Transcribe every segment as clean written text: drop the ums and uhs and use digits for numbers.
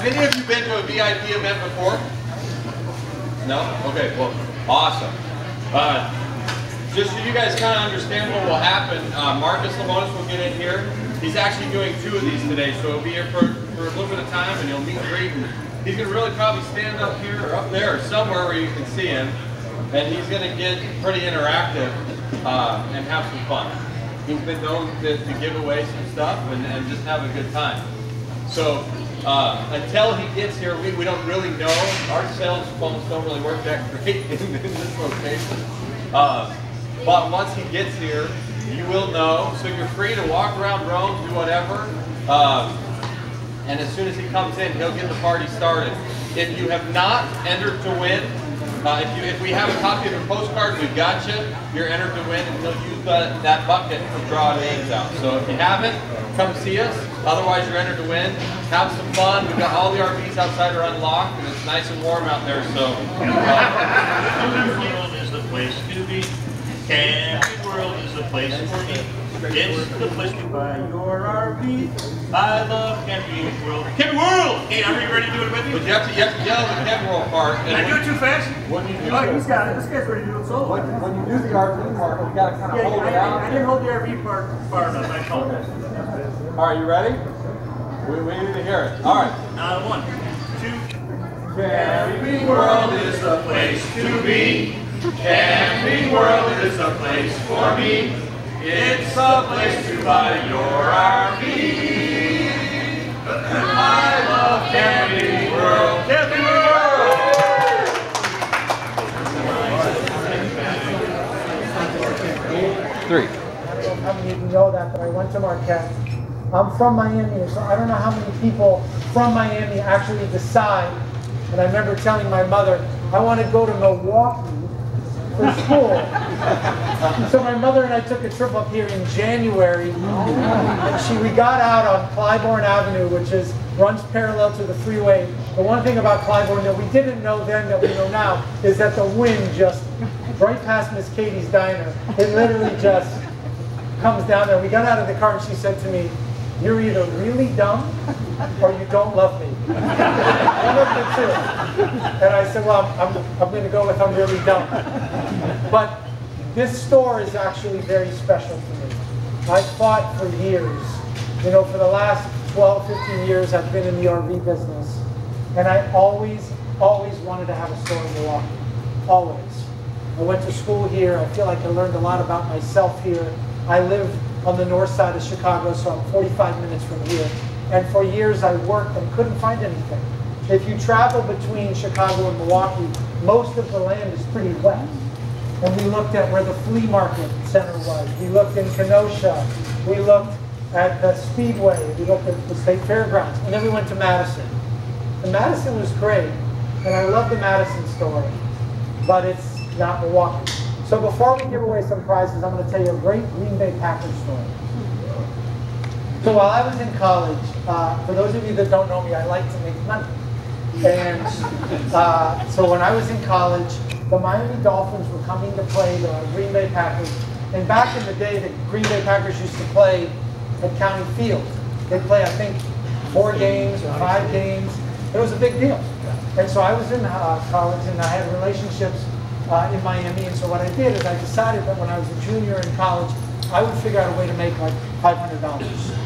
Have any of you been to a VIP event before? No? Okay, well, awesome. Just so you guys kind of understand what will happen, Marcus Lemonis will get in here. He's actually doing 2 of these today, so he'll be here for a little bit of time, and he'll meet and greet. And he's going to really probably stand up here or up there or somewhere where you can see him, and he's going to get pretty interactive and have some fun. He's been known to give away some stuff and just have a good time. So until he gets here, we don't really know. Our sales phones don't really work that great in this location. But once he gets here, you will know. So you're free to walk around Rome, do whatever. And as soon as he comes in, he'll get the party started. If you have not entered to win, if we have a copy of your postcard, we've got you. You're entered to win, and he'll use that bucket to draw names out. So if you haven't, come see us. Otherwise, you're entered to win. Have some fun. We've got all the RVs outside are unlocked, and it's nice and warm out there. So. Is the place to be. Camping World is the place for me. It's the place to buy your RV. I love Camping World. Camping World! Hey, are you ready to do it with me? But you have to yell the Camping World part. Can I do it too fast? When you do he's got it. This guy's ready to do it solo. When you do the RV part, you got to kind of hold it out. I didn't hold the RV part far enough. I apologize. All right, you ready? We need to hear it. All right. Now, 1, 2. Camping World is the place to be. Camping World is the place for me. It's the place to buy your RV. I love Camping World. Camping World! 3. I don't know how many of you know that, but I went to Marquette. I'm from Miami, so I don't know how many people from Miami actually decide. And I remember telling my mother, I want to go to Milwaukee for school. So my mother and I took a trip up here in January, and we got out on Clybourne Avenue, which runs parallel to the freeway. The one thing about Clybourne that we didn't know then that we know now is that the wind just, right past Miss Katie's Diner, it literally just comes down there. We got out of the car and she said to me, "You're either really dumb or you don't love me." One of the two. And I said, well, I'm going to go with I'm really dumb. But this store is actually very special to me. I've fought for years. You know, for the last 12, 15 years, I've been in the RV business. And I always wanted to have a store in Milwaukee. Always. I went to school here. I feel like I learned a lot about myself here. I live on the north side of Chicago, so I'm 45 minutes from here. And for years I worked and couldn't find anything. If you travel between Chicago and Milwaukee, most of the land is pretty wet. And we looked at where the flea market center was. We looked in Kenosha. We looked at the Speedway. We looked at the State Fairgrounds. And then we went to Madison. And Madison was great. And I love the Madison store. But it's not Milwaukee. So before we give away some prizes, I'm going to tell you a great Green Bay Packers story. So while I was in college, for those of you that don't know me, I like to make money. And so when I was in college, the Miami Dolphins were coming to play the Green Bay Packers. And back in the day, the Green Bay Packers used to play at County Field. They'd play, I think, 4 games or 5 games. It was a big deal. And so I was in college and I had relationships in Miami. And so what I did is I decided that when I was a junior in college, I would figure out a way to make like $500.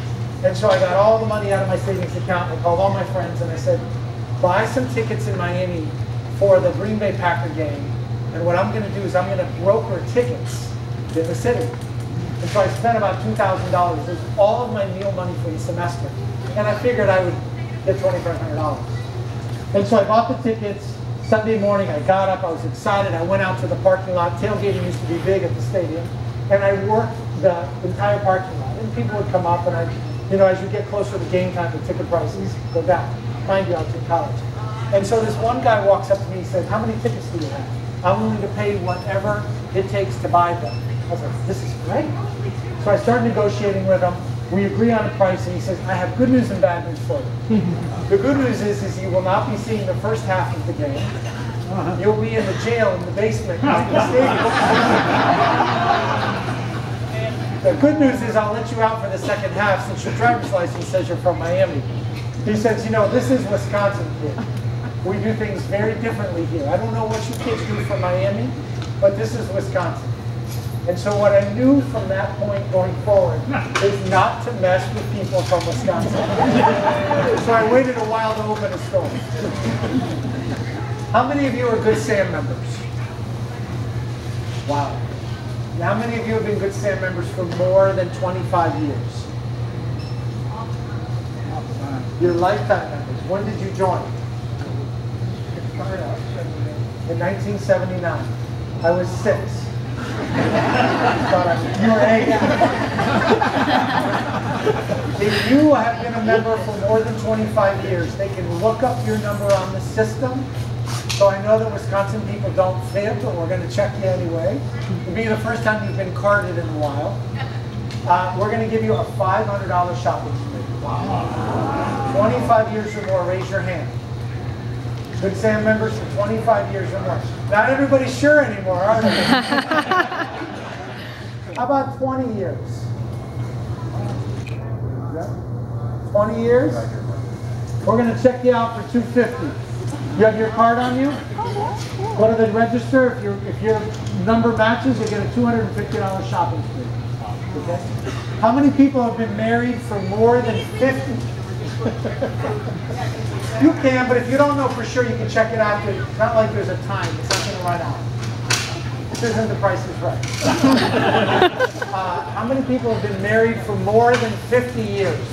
And so I got all the money out of my savings account. I called all my friends and I said, buy some tickets in Miami for the Green Bay Packer game. And what I'm going to do is I'm going to broker tickets in the city. And so I spent about $2,000. It was all of my meal money for the semester. And I figured I would get $2,500. And so I bought the tickets. Sunday morning I got up, I was excited. I went out to the parking lot. Tailgating used to be big at the stadium. And I worked the entire parking lot. And people would come up and as you get closer to game time, the ticket prices go down. Mind you, I was in college. And so this one guy walks up to me and says, how many tickets do you have? I'm willing to pay whatever it takes to buy them. I was like, this is great. So I started negotiating with him. We agree on a price, and he says, I have good news and bad news for you. The good news is you will not be seeing the first half of the game. You'll be in the jail in the basement of the stadium. The good news is I'll let you out for the second half since your driver's license says you're from Miami. He says, you know, this is Wisconsin, kid. We do things very differently here. I don't know what you kids do from Miami, but this is Wisconsin. And so what I knew from that point going forward is not to mess with people from Wisconsin. So I waited a while to open a store. How many of you are Good Sam members? Wow. How many of you have been Good Sam members for more than 25 years? You're lifetime members. When did you join? In 1979. I was 6. You were 8. If you have been a member for more than 25 years, they can look up your number on the system. So I know that Wisconsin people don't fib, but we're going to check you anyway. It'll be the first time you've been carded in a while. We're going to give you a $500 shopping spree. Wow. 25 years or more, raise your hand. Good Sam members for 25 years or more. Not everybody's sure anymore, are they? How about 20 years? 20 years? We're going to check you out for $250. You have your card on you? Go to the register. If your number matches, you get a $250 shopping spree. Okay? How many people have been married for more than 50? You can, but if you don't know for sure, you can check it out. It's not like there's a time. It's not going to run out. This isn't The Price is Right. How many people have been married for more than 50 years?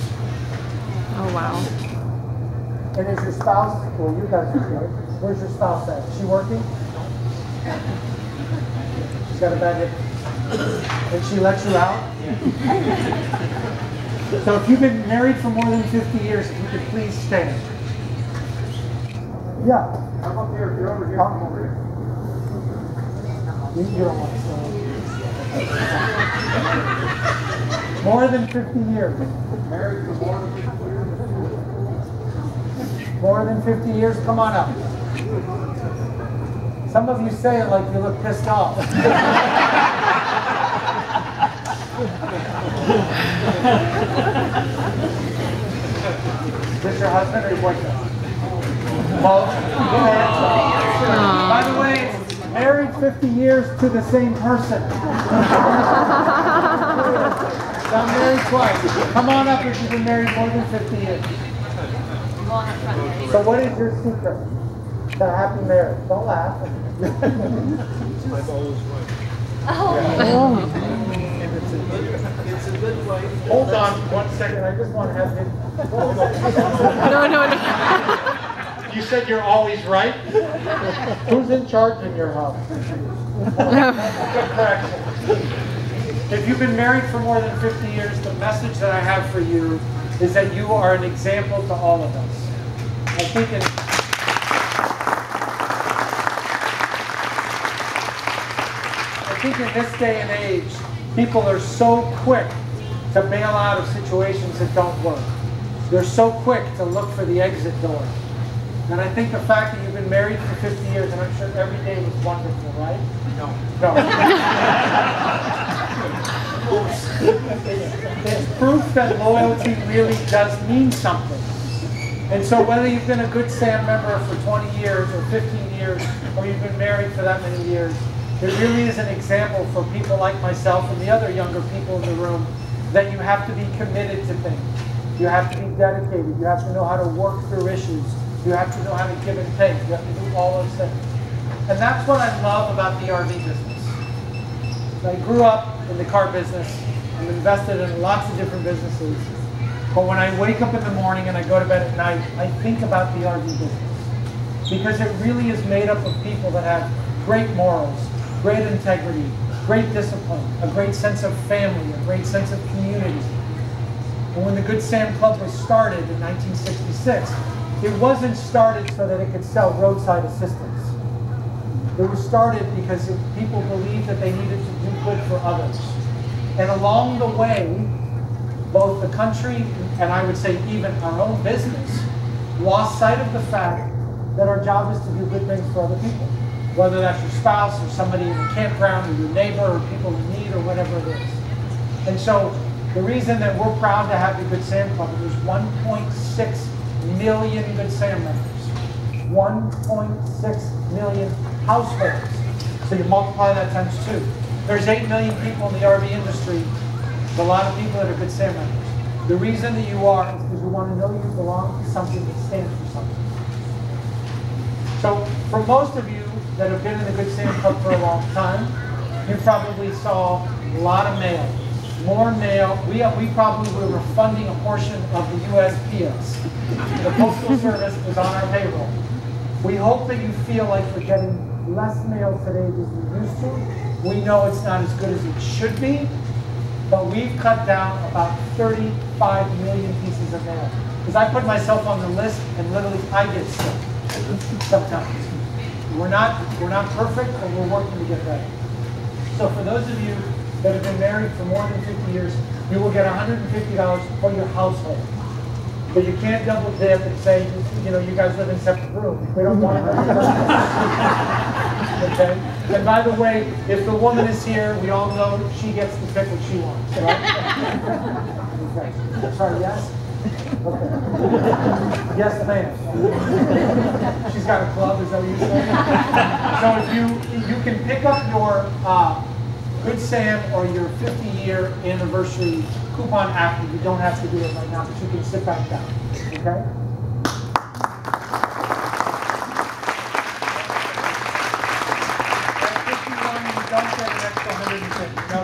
Oh, wow. And is your spouse, well, you guys are here. Where's your spouse at? Is she working? She's got a bad hip. And she lets you out? So if you've been married for more than 50 years, if you could please stand. Yeah. I'm up here. If you're over here, I'm over here. You don't want to stand. More than 50 years. Married for more than 50 years. More than 50 years? Come on up. Some of you say it like you look pissed off. Is this your husband or your boyfriend? Both? By the way, married 50 years to the same person. I'm married twice. Come on up if you've been married more than 50 years. So what is your secret to a happy marriage? Don't laugh. It's a good way. Hold on 1 second. I just want to have it. No. You said you're always right? Who's in charge in your house? Good correction. If you've been married for more than 50 years, the message that I have for you is that you are an example to all of us. I think in this day and age, people are so quick to bail out of situations that don't work. They're so quick to look for the exit door. And I think the fact that you've been married for 50 years, and I'm sure every day was wonderful, right? No. It's proof that loyalty really does mean something. And so whether you've been a Good Sam member for 20 years or 15 years, or you've been married for that many years, it really is an example for people like myself and the other younger people in the room that you have to be committed to things. You have to be dedicated. You have to know how to work through issues. You have to know how to give and take. You have to do all those things. And that's what I love about the RV business. I grew up in the car business. I'm invested in lots of different businesses. But when I wake up in the morning and I go to bed at night, I think about the RV business. Because it really is made up of people that have great morals, great integrity, great discipline, a great sense of family, a great sense of community. And when the Good Sam Club was started in 1966, it wasn't started so that it could sell roadside assistance. It was started because people believed that they needed to do good for others. And along the way, both the country and I would say even our own business lost sight of the fact that our job is to do good things for other people. Whether that's your spouse or somebody in the campground or your neighbor or people in need or whatever it is. And so the reason that we're proud to have the Good Sam Club, there's 1.6 million Good Sam members, 1.6 million households. So you multiply that times 2. There's 8 million people in the RV industry. There's a lot of people that are Good Sam members. The reason that you are is because we want to know you belong to something that stands for something. So for most of you that have been in the Good Sam Club for a long time, you probably saw a lot of mail. More mail. We probably were funding a portion of the USPS. The Postal Service is on our payroll. We hope that you feel like we're getting less mail today than we used to. We know it's not as good as it should be, but we've cut down about 35 million pieces of mail. Because I put myself on the list and literally I get sick sometimes. We're not perfect, but we're working to get better. So for those of you that have been married for more than 50 years, you will get $150 for your household. But you can't double dip and say, you know, you guys live in separate rooms. We don't want to. Okay? And by the way, if the woman is here, we all know she gets to pick what she wants, right? Okay. Sorry, yes? Okay. Yes, ma'am. She's got a club, is that what you're saying? So if you can pick up your Good Sam or your 50-year anniversary coupon after. You don't have to do it right now, but you can sit back down. Okay? At 51, you don't get an extra 150. No.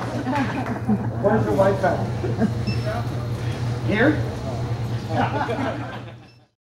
Where's your wife at? Here?